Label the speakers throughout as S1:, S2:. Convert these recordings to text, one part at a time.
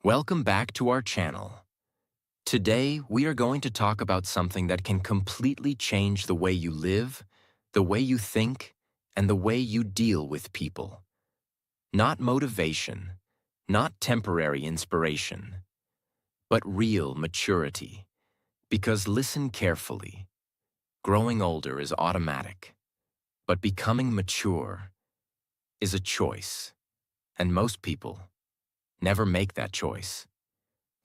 S1: Welcome back to our channel. Today, we are going to talk about something that can completely change the way you live, the way you think, and the way you deal with people. Not motivation, not temporary inspiration, but real maturity. Because listen carefully, growing older is automatic, but becoming mature is a choice, and most people never make that choice.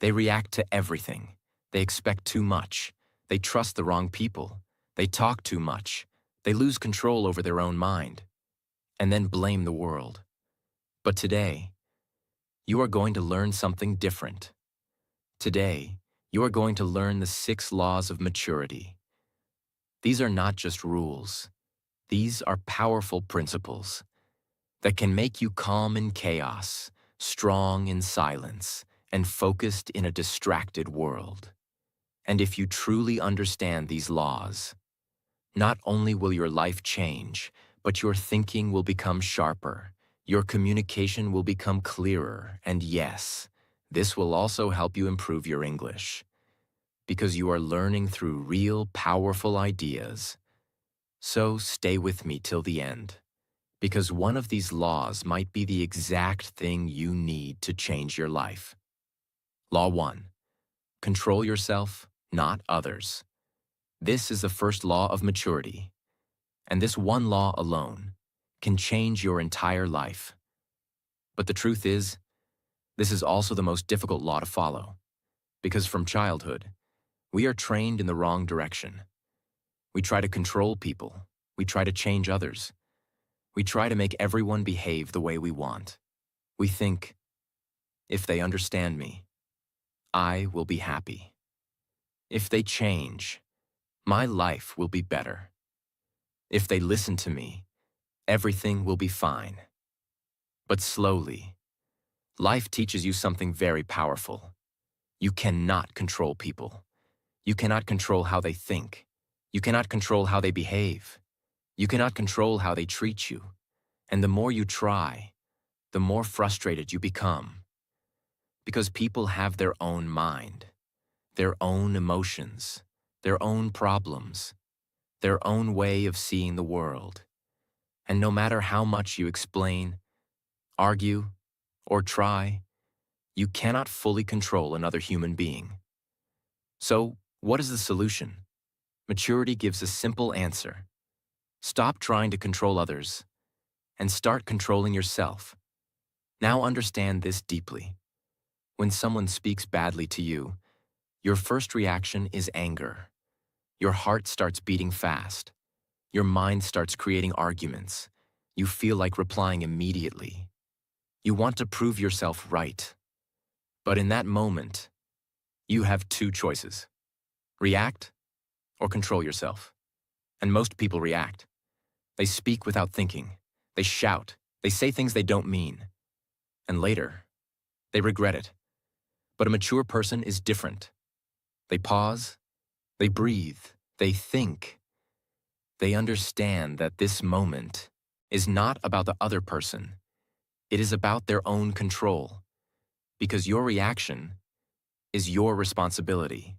S1: They react to everything. They expect too much. They trust the wrong people. They talk too much. They lose control over their own mind, and then blame the world. But today, you are going to learn something different. Today, you are going to learn the 6 laws of maturity. These are not just rules. These are powerful principles that can make you calm in chaos, strong in silence, and focused in a distracted world. And if you truly understand these laws, not only will your life change, but your thinking will become sharper, your communication will become clearer, and yes, this will also help you improve your English, because you are learning through real, powerful ideas. So stay with me till the end, because one of these laws might be the exact thing you need to change your life. Law 1. Control yourself, not others. This is the first law of maturity, and this one law alone can change your entire life. But the truth is, this is also the most difficult law to follow, because from childhood, we are trained in the wrong direction. We try to control people. We try to change others. We try to make everyone behave the way we want. We think, if they understand me, I will be happy. If they change, my life will be better. If they listen to me, everything will be fine. But slowly, life teaches you something very powerful. You cannot control people. You cannot control how they think. You cannot control how they behave. You cannot control how they treat you. And the more you try, the more frustrated you become. Because people have their own mind, their own emotions, their own problems, their own way of seeing the world. And no matter how much you explain, argue, or try, you cannot fully control another human being. So, what is the solution? Maturity gives a simple answer. Stop trying to control others and start controlling yourself. Now understand this deeply. When someone speaks badly to you, your first reaction is anger. Your heart starts beating fast. Your mind starts creating arguments. You feel like replying immediately. You want to prove yourself right. But in that moment, you have 2 choices. React or control yourself. And most people react. They speak without thinking. They shout. They say things they don't mean. And later, they regret it. But a mature person is different. They pause. They breathe. They think. They understand that this moment is not about the other person. It is about their own control. Because your reaction is your responsibility.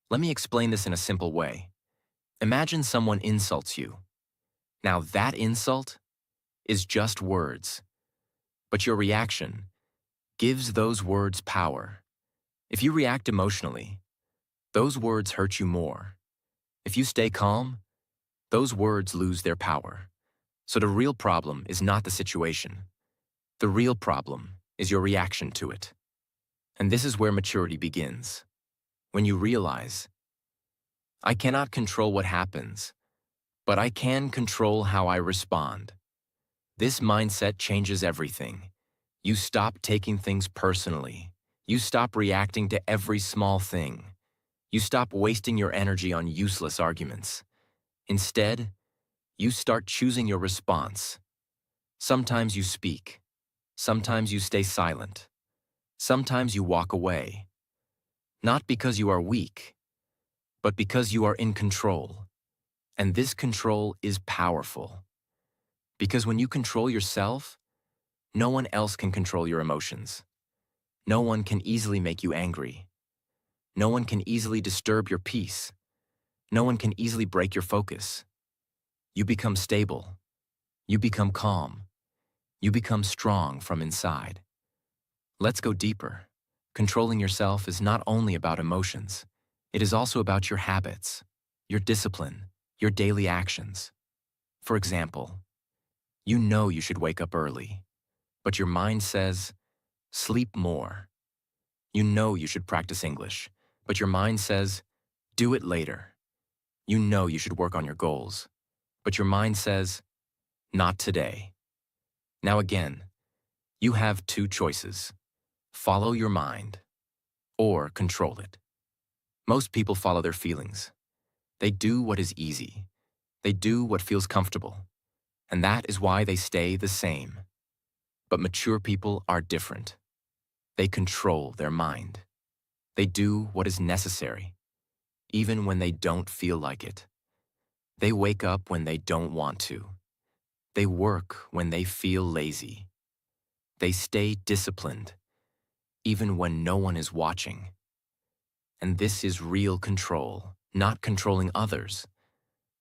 S1: Let me explain this in a simple way. Imagine someone insults you. Now that insult is just words, but your reaction gives those words power. If you react emotionally, those words hurt you more. If you stay calm, those words lose their power. So the real problem is not the situation. The real problem is your reaction to it. And this is where maturity begins. When you realize, I cannot control what happens, but I can control how I respond. This mindset changes everything. You stop taking things personally. You stop reacting to every small thing. You stop wasting your energy on useless arguments. Instead, you start choosing your response. Sometimes you speak. Sometimes you stay silent. Sometimes you walk away. Not because you are weak, but because you are in control. And this control is powerful. Because when you control yourself, no one else can control your emotions. No one can easily make you angry. No one can easily disturb your peace. No one can easily break your focus. You become stable. You become calm. You become strong from inside. Let's go deeper. Controlling yourself is not only about emotions. It is also about your habits, your discipline, your daily actions. For example, you know you should wake up early, but your mind says, sleep more. You know you should practice English, but your mind says, do it later. You know you should work on your goals, but your mind says, not today. Now again, you have two choices. Follow your mind or control it. Most people follow their feelings. They do what is easy. They do what feels comfortable. And that is why they stay the same. But mature people are different. They control their mind. They do what is necessary, even when they don't feel like it. They wake up when they don't want to. They work when they feel lazy. They stay disciplined, even when no one is watching. And this is real control, not controlling others,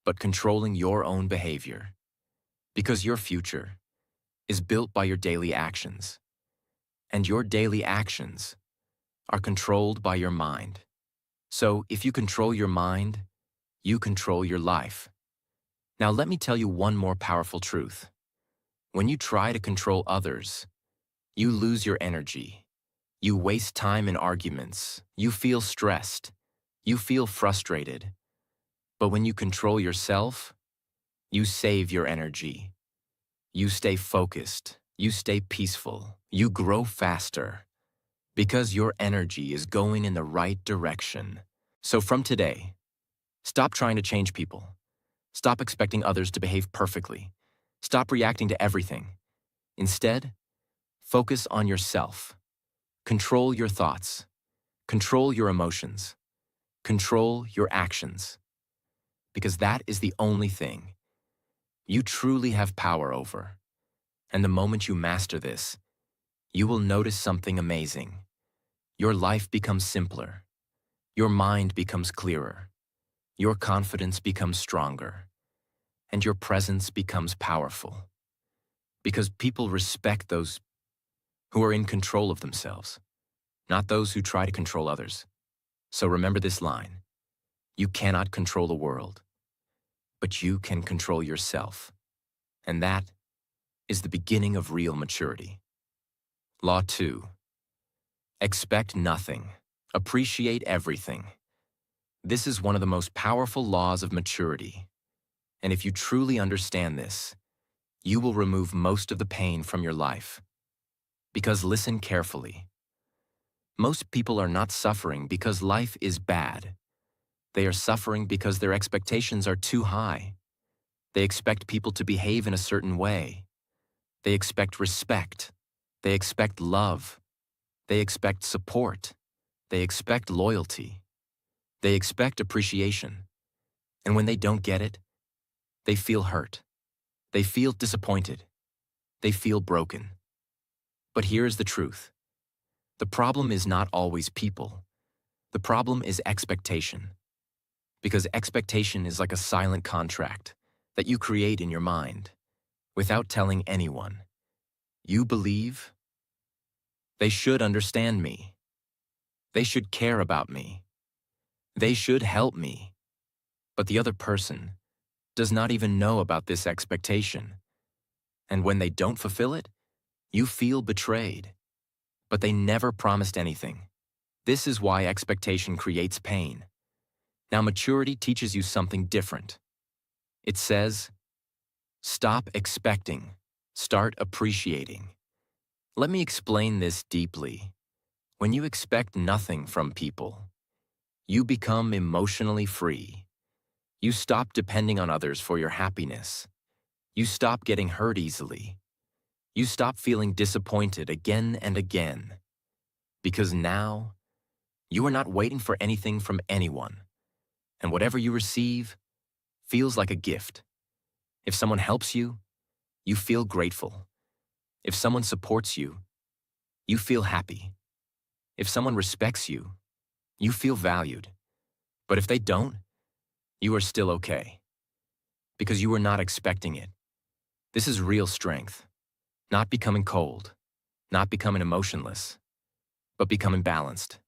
S1: but controlling your own behavior. Because your future is built by your daily actions, and your daily actions are controlled by your mind. So if you control your mind, you control your life. Now let me tell you one more powerful truth. When you try to control others, you lose your energy. You waste time in arguments. You feel stressed. You feel frustrated. But when you control yourself, you save your energy. You stay focused. You stay peaceful. You grow faster because your energy is going in the right direction. So from today, stop trying to change people. Stop expecting others to behave perfectly. Stop reacting to everything. Instead, focus on yourself. Control your thoughts. Control your emotions. Control your actions. Because that is the only thing you truly have power over. And the moment you master this, you will notice something amazing. Your life becomes simpler. Your mind becomes clearer. Your confidence becomes stronger. And your presence becomes powerful. Because people respect those who are in control of themselves, not those who try to control others. So remember this line. You cannot control the world, but you can control yourself. And that is the beginning of real maturity. Law 2. Expect nothing. Appreciate everything. This is one of the most powerful laws of maturity. And if you truly understand this, you will remove most of the pain from your life. Because listen carefully. Most people are not suffering because life is bad. They are suffering because their expectations are too high. They expect people to behave in a certain way. They expect respect. They expect love. They expect support. They expect loyalty. They expect appreciation. And when they don't get it, they feel hurt. They feel disappointed. They feel broken. But here's the truth. The problem is not always people. The problem is expectation. Because expectation is like a silent contract that you create in your mind without telling anyone. You believe they should understand me. They should care about me. They should help me. But the other person does not even know about this expectation. And when they don't fulfill it, you feel betrayed. But they never promised anything. This is why expectation creates pain. Now maturity teaches you something different. It says, stop expecting, start appreciating. Let me explain this deeply. When you expect nothing from people, you become emotionally free. You stop depending on others for your happiness. You stop getting hurt easily. You stop feeling disappointed again and again. Because now, you are not waiting for anything from anyone. And whatever you receive feels like a gift. If someone helps you, you feel grateful. If someone supports you, you feel happy. If someone respects you, you feel valued. But if they don't, you are still okay. Because you were not expecting it. This is real strength. Not becoming cold, not becoming emotionless, but becoming balanced.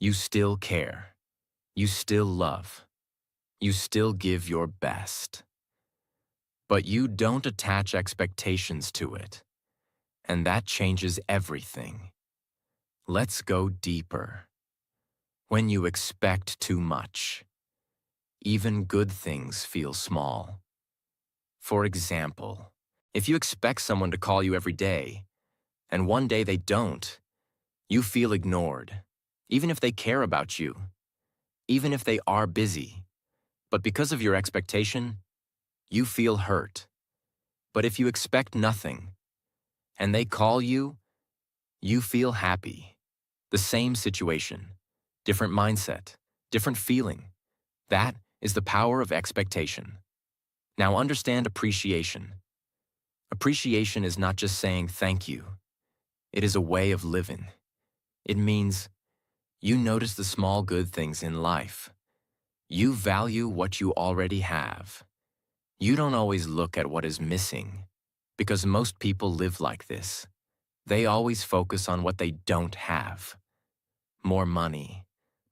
S1: You still care. You still love. You still give your best. But you don't attach expectations to it. And that changes everything. Let's go deeper. When you expect too much, even good things feel small. For example, if you expect someone to call you every day, and one day they don't, you feel ignored, even if they care about you, even if they are busy. But because of your expectation, you feel hurt. But if you expect nothing, and they call you, you feel happy. The same situation, different mindset, different feeling. That is the power of expectation. Now understand appreciation. Appreciation is not just saying thank you. It is a way of living. It means you notice the small good things in life. You value what you already have. You don't always look at what is missing, because most people live like this. They always focus on what they don't have. More money,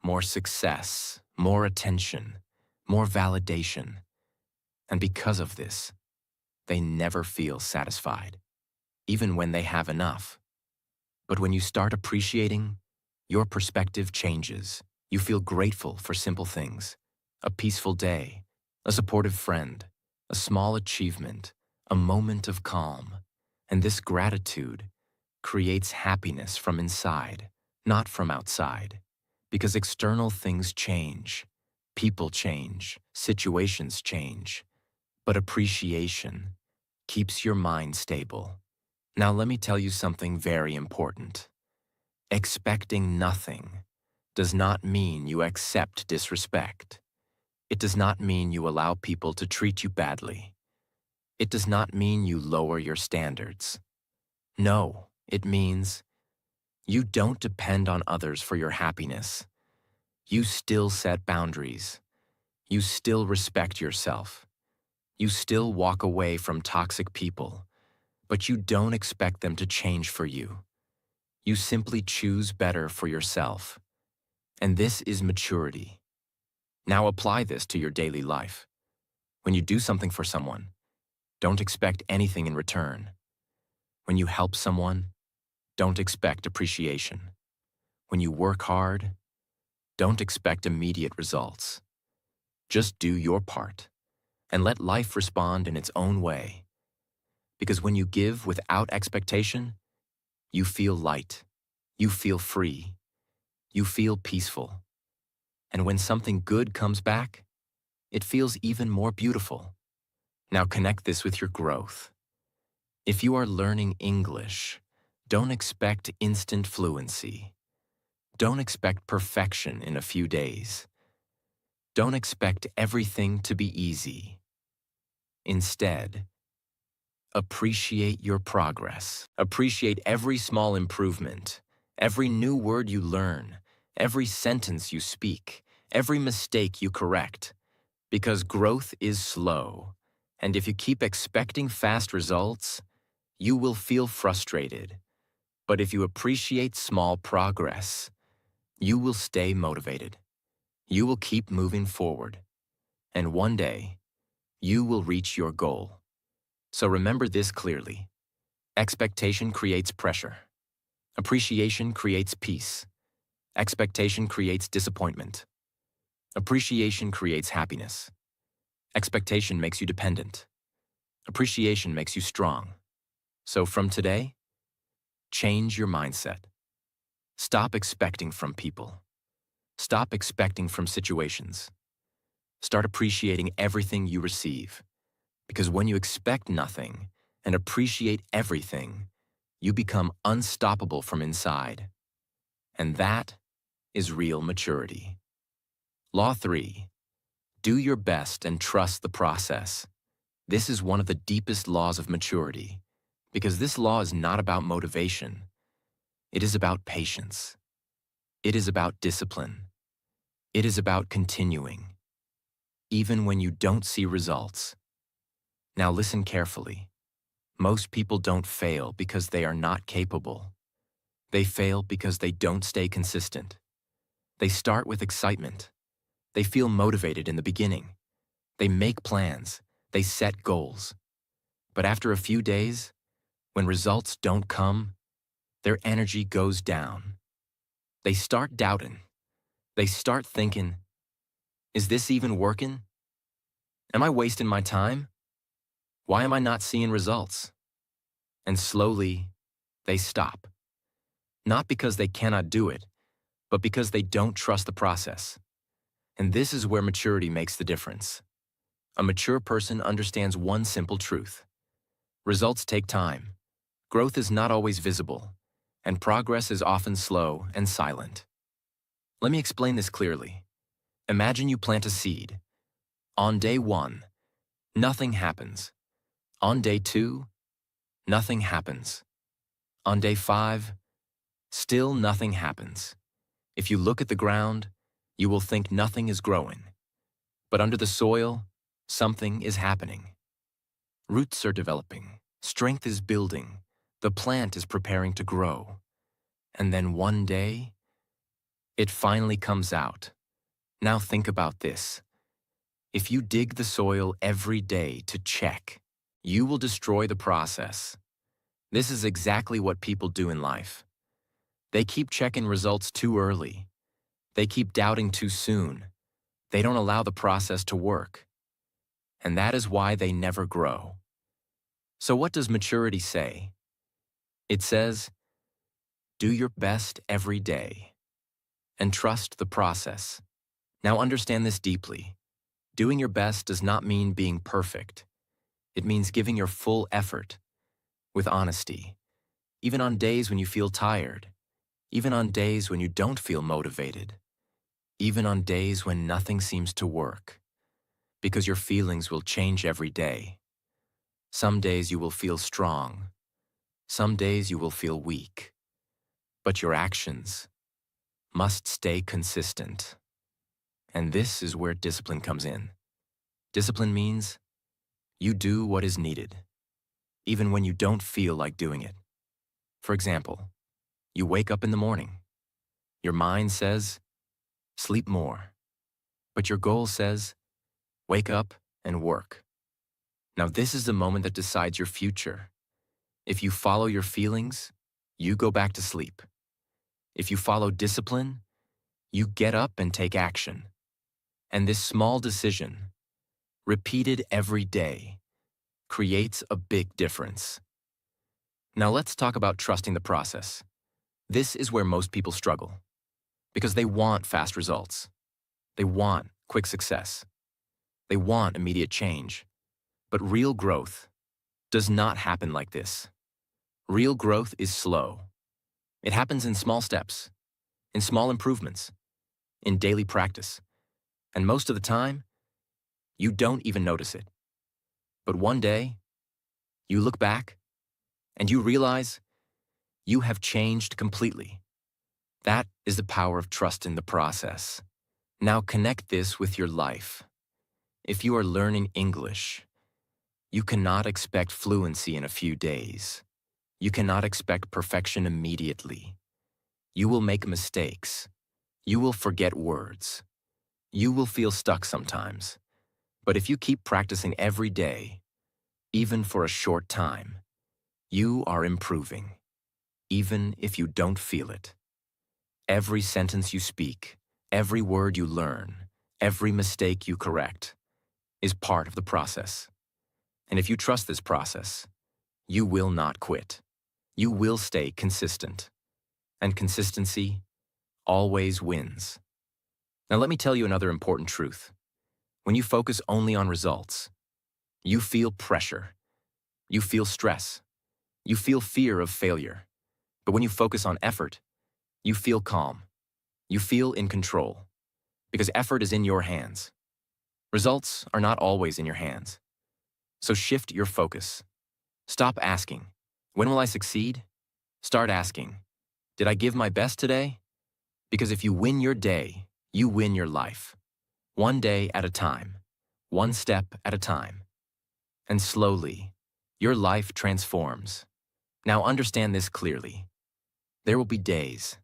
S1: more success, more attention, more validation. And because of this, they never feel satisfied, even when they have enough. But when you start appreciating, your perspective changes. You feel grateful for simple things, a peaceful day, a supportive friend, a small achievement, a moment of calm. And this gratitude creates happiness from inside, not from outside. Because external things change, people change, situations change. But appreciation keeps your mind stable. Now let me tell you something very important. Expecting nothing does not mean you accept disrespect. It does not mean you allow people to treat you badly. It does not mean you lower your standards. No, it means you don't depend on others for your happiness. You still set boundaries. You still respect yourself. You still walk away from toxic people, but you don't expect them to change for you. You simply choose better for yourself. And this is maturity. Now apply this to your daily life. When you do something for someone, don't expect anything in return. When you help someone, don't expect appreciation. When you work hard, don't expect immediate results. Just do your part and let life respond in its own way. Because when you give without expectation, you feel light, you feel free, you feel peaceful. And when something good comes back, it feels even more beautiful. Now connect this with your growth. If you are learning English, don't expect instant fluency. Don't expect perfection in a few days. Don't expect everything to be easy. Instead, appreciate your progress. Appreciate every small improvement, every new word you learn, every sentence you speak, every mistake you correct. Because growth is slow, and if you keep expecting fast results, you will feel frustrated. But if you appreciate small progress, you will stay motivated. You will keep moving forward. And one day, you will reach your goal. So remember this clearly. Expectation creates pressure. Appreciation creates peace. Expectation creates disappointment. Appreciation creates happiness. Expectation makes you dependent. Appreciation makes you strong. So from today, change your mindset. Stop expecting from people. Stop expecting from situations. Start appreciating everything you receive. Because when you expect nothing and appreciate everything, you become unstoppable from inside. And that is real maturity. Law 3. Do your best and trust the process. This is one of the deepest laws of maturity, because this law is not about motivation. It is about patience. It is about discipline. It is about continuing, even when you don't see results. Now listen carefully. Most people don't fail because they are not capable. They fail because they don't stay consistent. They start with excitement. They feel motivated in the beginning. They make plans. They set goals. But after a few days, when results don't come, their energy goes down. They start doubting. They start thinking, is this even working? Am I wasting my time? Why am I not seeing results? And slowly, they stop. Not because they cannot do it, but because they don't trust the process. And this is where maturity makes the difference. A mature person understands one simple truth. Results take time. Growth is not always visible, and progress is often slow and silent. Let me explain this clearly. Imagine you plant a seed. On day 1, nothing happens. On day 2, nothing happens. On day 5, still nothing happens. If you look at the ground, you will think nothing is growing. But under the soil, something is happening. Roots are developing, strength is building, the plant is preparing to grow. And then one day, it finally comes out. Now think about this. If you dig the soil every day to check, you will destroy the process. This is exactly what people do in life. They keep checking results too early. They keep doubting too soon. They don't allow the process to work. And that is why they never grow. So what does maturity say? It says, do your best every day and trust the process. Now understand this deeply. Doing your best does not mean being perfect. It means giving your full effort with honesty, even on days when you feel tired, even on days when you don't feel motivated, even on days when nothing seems to work, because your feelings will change every day. Some days you will feel strong. Some days you will feel weak. But your actions must stay consistent. And this is where discipline comes in. Discipline means you do what is needed, even when you don't feel like doing it. For example, you wake up in the morning. Your mind says, sleep more. But your goal says, wake up and work. Now this is the moment that decides your future. If you follow your feelings, you go back to sleep. If you follow discipline, you get up and take action. And this small decision, repeated every day, creates a big difference. Now let's talk about trusting the process. This is where most people struggle, because they want fast results. They want quick success. They want immediate change. But real growth does not happen like this. Real growth is slow. It happens in small steps, in small improvements, in daily practice. And most of the time, you don't even notice it. But one day, you look back and you realize you have changed completely. That is the power of trust in the process. Now connect this with your life. If you are learning English, you cannot expect fluency in a few days. You cannot expect perfection immediately. You will make mistakes. You will forget words. You will feel stuck sometimes. But if you keep practicing every day, even for a short time, you are improving, even if you don't feel it. Every sentence you speak, every word you learn, every mistake you correct is part of the process. And if you trust this process, you will not quit. You will stay consistent. And consistency always wins. Now let me tell you another important truth. When you focus only on results, you feel pressure. You feel stress. You feel fear of failure. But when you focus on effort, you feel calm. You feel in control. Because effort is in your hands. Results are not always in your hands. So shift your focus. Stop asking, when will I succeed? Start asking, did I give my best today? Because if you win your day, you win your life. One day at a time, one step at a time. And slowly, your life transforms. Now understand this clearly. There will be days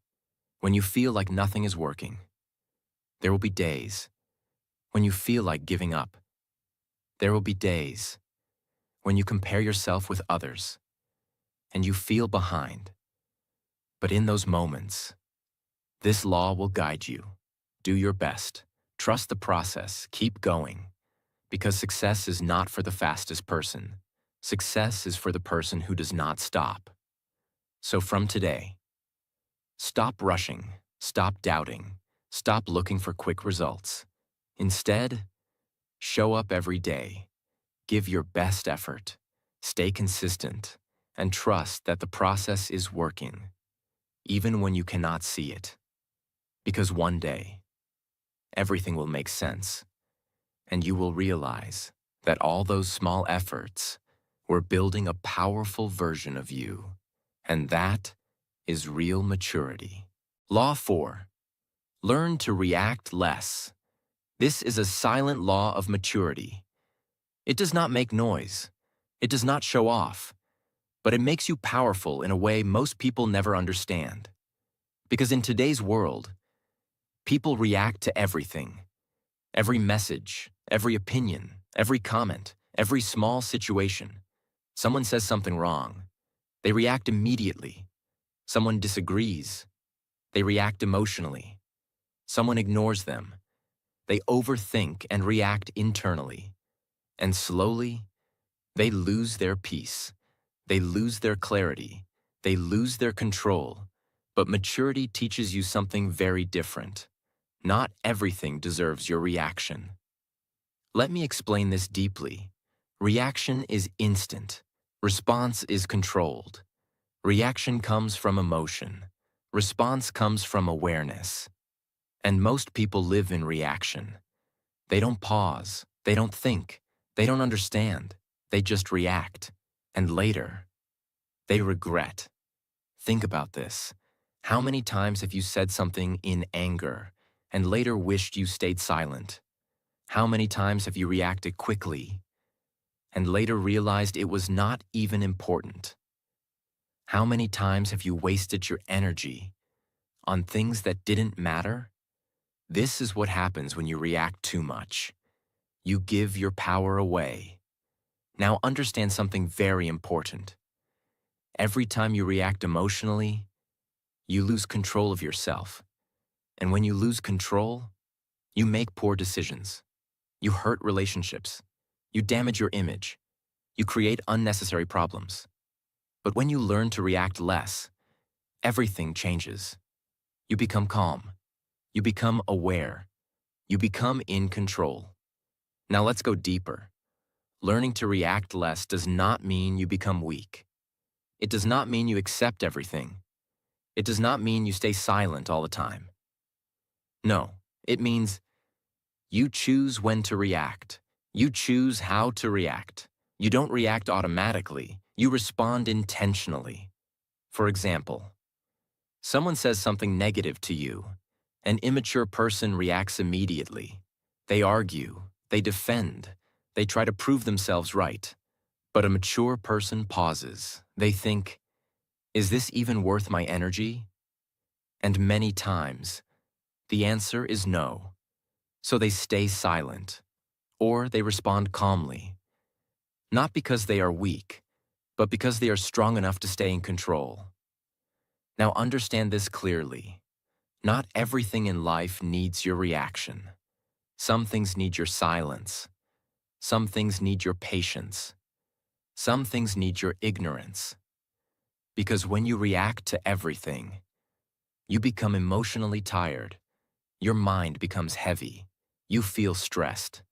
S1: when you feel like nothing is working. There will be days when you feel like giving up. There will be days when you compare yourself with others and you feel behind. But in those moments, this law will guide you. Do your best. Trust the process. Keep going. Because success is not for the fastest person. Success is for the person who does not stop. So from today, stop rushing, stop doubting, stop looking for quick results. Instead, show up every day, give your best effort, stay consistent, and trust that the process is working, even when you cannot see it. Because one day, everything will make sense, and you will realize that all those small efforts were building a powerful version of you, and that is real maturity. Law 4. Learn to react less. This is a silent law of maturity. It does not make noise. It does not show off. But it makes you powerful in a way most people never understand. Because in today's world, people react to everything. Every message, every opinion, every comment, every small situation. Someone says something wrong. They react immediately. Someone disagrees. They react emotionally. Someone ignores them. They overthink and react internally. And slowly, they lose their peace. They lose their clarity. They lose their control. But maturity teaches you something very different. Not everything deserves your reaction. Let me explain this deeply. Reaction is instant. Response is controlled. Reaction comes from emotion. Response comes from awareness. And most people live in reaction. They don't pause. They don't think. They don't understand. They just react. And later, they regret. Think about this. How many times have you said something in anger and later wished you stayed silent? How many times have you reacted quickly and later realized it was not even important? How many times have you wasted your energy on things that didn't matter? This is what happens when you react too much. You give your power away. Now understand something very important. Every time you react emotionally, you lose control of yourself. And when you lose control, you make poor decisions. You hurt relationships. You damage your image. You create unnecessary problems. But when you learn to react less, everything changes. You become calm. You become aware. You become in control. Now let's go deeper. Learning to react less does not mean you become weak. It does not mean you accept everything. It does not mean you stay silent all the time. No, it means you choose when to react. You choose how to react. You don't react automatically. You respond intentionally. For example, someone says something negative to you. An immature person reacts immediately. They argue. They defend. They try to prove themselves right. But a mature person pauses. They think, is this even worth my energy? And many times, the answer is no. So they stay silent, or they respond calmly. Not because they are weak, but because they are strong enough to stay in control. Now understand this clearly. Not everything in life needs your reaction. Some things need your silence. Some things need your patience. Some things need your ignorance. Because when you react to everything, you become emotionally tired. Your mind becomes heavy. You feel stressed.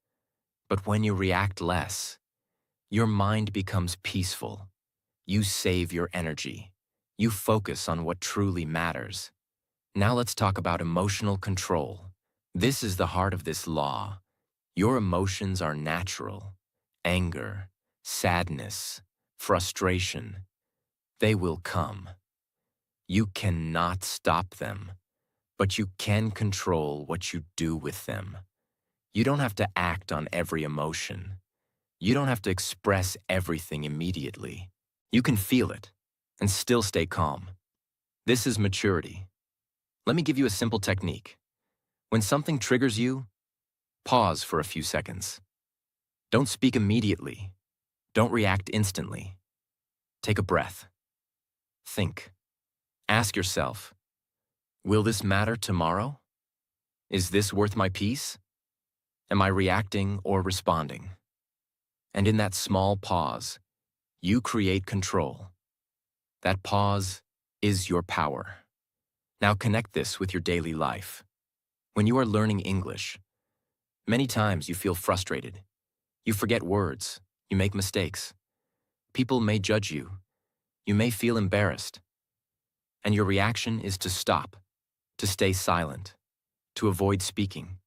S1: But when you react less, your mind becomes peaceful. You save your energy. You focus on what truly matters. Now let's talk about emotional control. This is the heart of this law. Your emotions are natural. Anger, sadness, frustration, they will come. You cannot stop them, but you can control what you do with them. You don't have to act on every emotion. You don't have to express everything immediately. You can feel it and still stay calm. This is maturity. Let me give you a simple technique. When something triggers you, pause for a few seconds. Don't speak immediately. Don't react instantly. Take a breath. Think. Ask yourself, will this matter tomorrow? Is this worth my peace? Am I reacting or responding? And in that small pause, you create control. That pause is your power. Now connect this with your daily life. When you are learning English, many times you feel frustrated. You forget words. You make mistakes. People may judge you. You may feel embarrassed. And your reaction is to stop, to stay silent, to avoid speaking.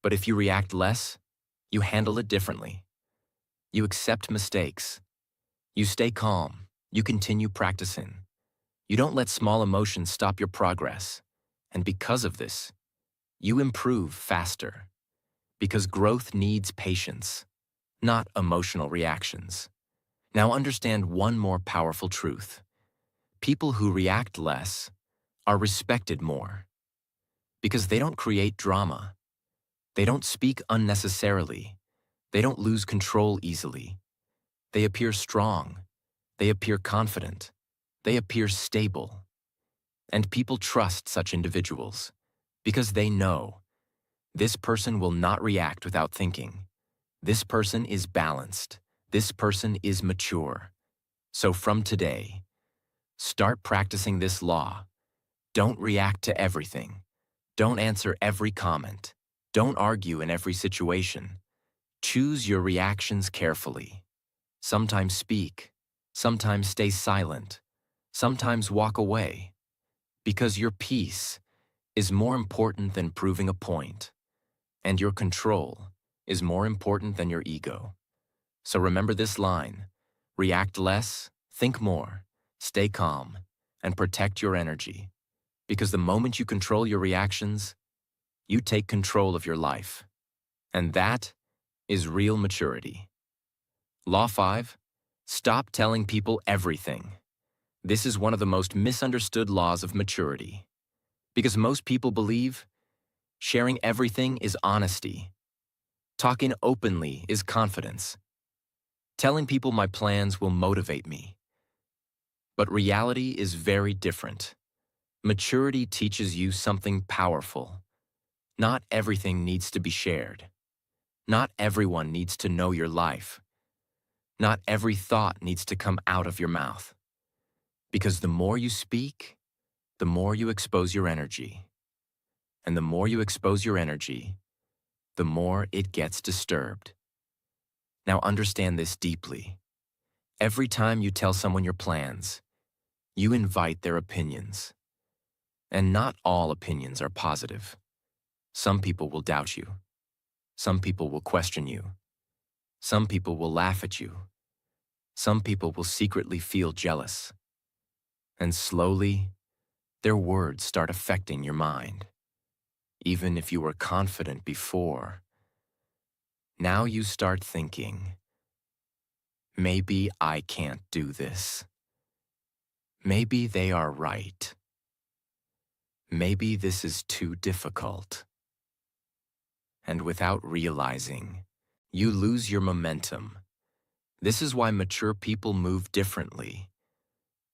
S1: But if you react less, you handle it differently. You accept mistakes. You stay calm. You continue practicing. You don't let small emotions stop your progress. And because of this, you improve faster. Because growth needs patience, not emotional reactions. Now understand one more powerful truth. People who react less are respected more. Because they don't create drama. They don't speak unnecessarily. They don't lose control easily. They appear strong. They appear confident. They appear stable. And people trust such individuals because they know this person will not react without thinking. This person is balanced. This person is mature. So from today, start practicing this law. Don't react to everything. Don't answer every comment. Don't argue in every situation. Choose your reactions carefully. Sometimes speak. Sometimes stay silent. Sometimes walk away. Because your peace is more important than proving a point. And your control is more important than your ego. So remember this line. React less, think more, stay calm, and protect your energy. Because the moment you control your reactions, you take control of your life. And that is real maturity. Law 5. Stop telling people everything. This is one of the most misunderstood laws of maturity. Because most people believe sharing everything is honesty. Talking openly is confidence. Telling people my plans will motivate me. But reality is very different. Maturity teaches you something powerful. Not everything needs to be shared. Not everyone needs to know your life. Not every thought needs to come out of your mouth. Because the more you speak, the more you expose your energy. And the more you expose your energy, the more it gets disturbed. Now understand this deeply. Every time you tell someone your plans, you invite their opinions. And not all opinions are positive. Some people will doubt you. Some people will question you. Some people will laugh at you. Some people will secretly feel jealous. And slowly, their words start affecting your mind. Even if you were confident before, now you start thinking, maybe I can't do this. Maybe they are right. Maybe this is too difficult. And without realizing, you lose your momentum. This is why mature people move differently.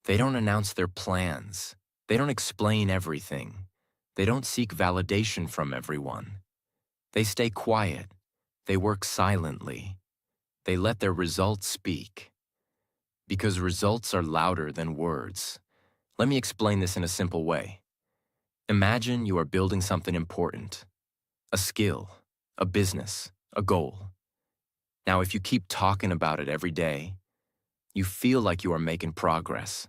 S1: They don't announce their plans. They don't explain everything. They don't seek validation from everyone. They stay quiet. They work silently. They let their results speak. Because results are louder than words. Let me explain this in a simple way. Imagine you are building something important. A skill, a business, a goal. Now, if you keep talking about it every day, you feel like you are making progress.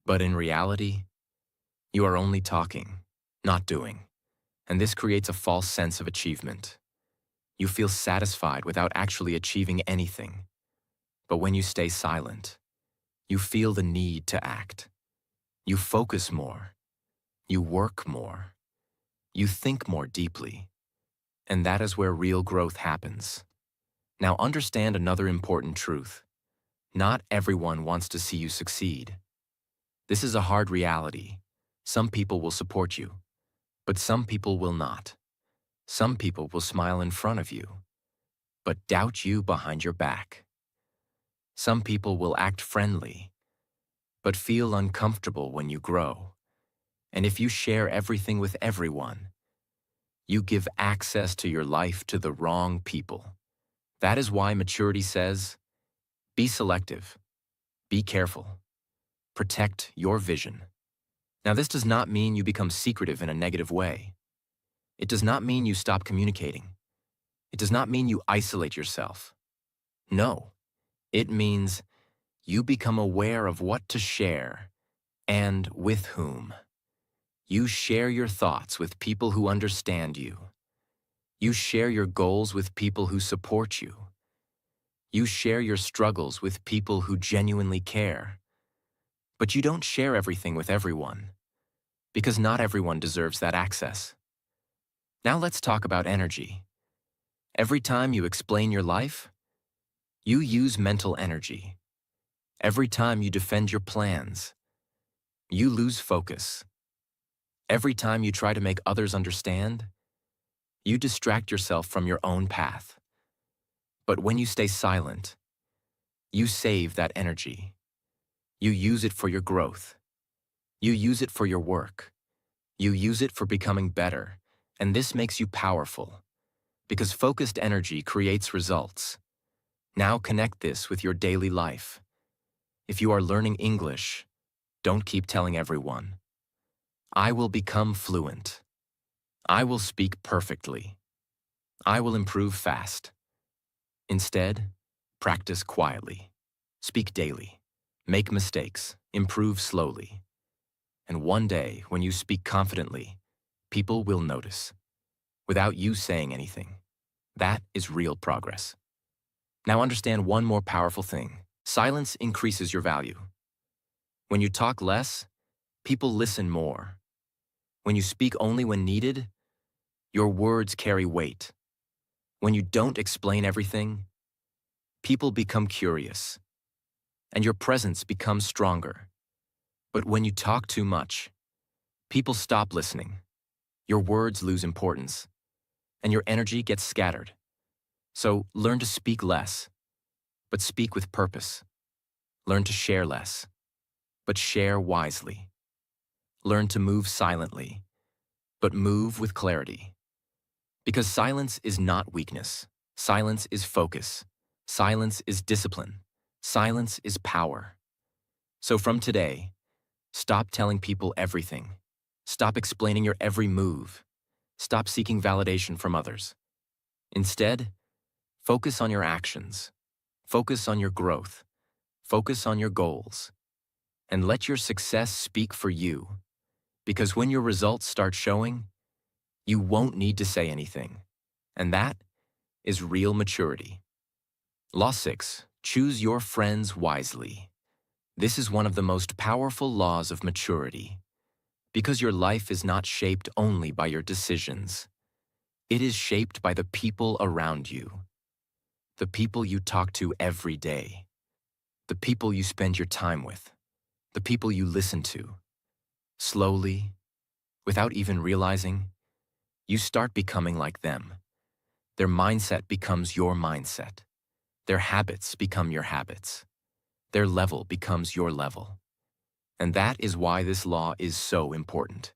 S1: But in reality, you are only talking, not doing. And this creates a false sense of achievement. You feel satisfied without actually achieving anything. But when you stay silent, you feel the need to act. You focus more. You work more. You think more deeply, and that is where real growth happens. Now understand another important truth. Not everyone wants to see you succeed. This is a hard reality. Some people will support you, but some people will not. Some people will smile in front of you, but doubt you behind your back. Some people will act friendly, but feel uncomfortable when you grow. And if you share everything with everyone, you give access to your life to the wrong people. That is why maturity says, be selective, be careful, protect your vision. Now, this does not mean you become secretive in a negative way. It does not mean you stop communicating. It does not mean you isolate yourself. No, it means you become aware of what to share and with whom. You share your thoughts with people who understand you. You share your goals with people who support you. You share your struggles with people who genuinely care. But you don't share everything with everyone, because not everyone deserves that access. Now let's talk about energy. Every time you explain your life, you use mental energy. Every time you defend your plans, you lose focus. Every time you try to make others understand, you distract yourself from your own path. But when you stay silent, you save that energy. You use it for your growth. You use it for your work. You use it for becoming better. And this makes you powerful, because focused energy creates results. Now connect this with your daily life. If you are learning English, don't keep telling everyone, I will become fluent. I will speak perfectly. I will improve fast. Instead, practice quietly. Speak daily. Make mistakes. Improve slowly. And one day, when you speak confidently, people will notice, without you saying anything. That is real progress. Now understand one more powerful thing. Silence increases your value. When you talk less, people listen more. When you speak only when needed, your words carry weight. When you don't explain everything, people become curious, and your presence becomes stronger. But when you talk too much, people stop listening. Your words lose importance, and your energy gets scattered. So learn to speak less, but speak with purpose. Learn to share less, but share wisely. Learn to move silently, but move with clarity. Because silence is not weakness. Silence is focus. Silence is discipline. Silence is power. So from today, stop telling people everything. Stop explaining your every move. Stop seeking validation from others. Instead, focus on your actions. Focus on your growth. Focus on your goals. And let your success speak for you. Because when your results start showing, you won't need to say anything. And that is real maturity. Law 6. Choose your friends wisely. This is one of the most powerful laws of maturity. Because your life is not shaped only by your decisions. It is shaped by the people around you. The people you talk to every day. The people you spend your time with. The people you listen to. Slowly, without even realizing, you start becoming like them. Their mindset becomes your mindset. Their habits become your habits. Their level becomes your level. And that is why this law is so important.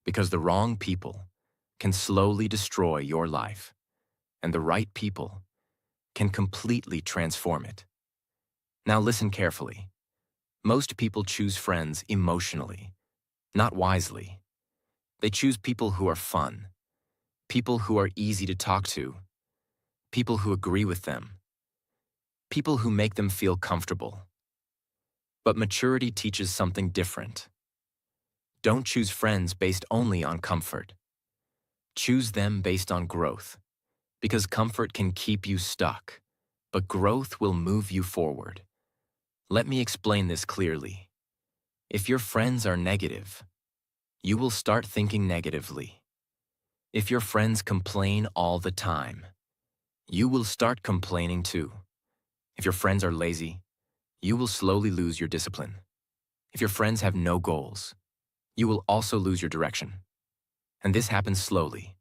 S1: Because the wrong people can slowly destroy your life, and the right people can completely transform it. Now listen carefully. Most people choose friends emotionally, not wisely. They choose people who are fun, people who are easy to talk to, people who agree with them, people who make them feel comfortable. But maturity teaches something different. Don't choose friends based only on comfort. Choose them based on growth, because comfort can keep you stuck, but growth will move you forward. Let me explain this clearly. If your friends are negative, you will start thinking negatively. If your friends complain all the time, you will start complaining too. If your friends are lazy, you will slowly lose your discipline. If your friends have no goals, you will also lose your direction. And this happens slowly,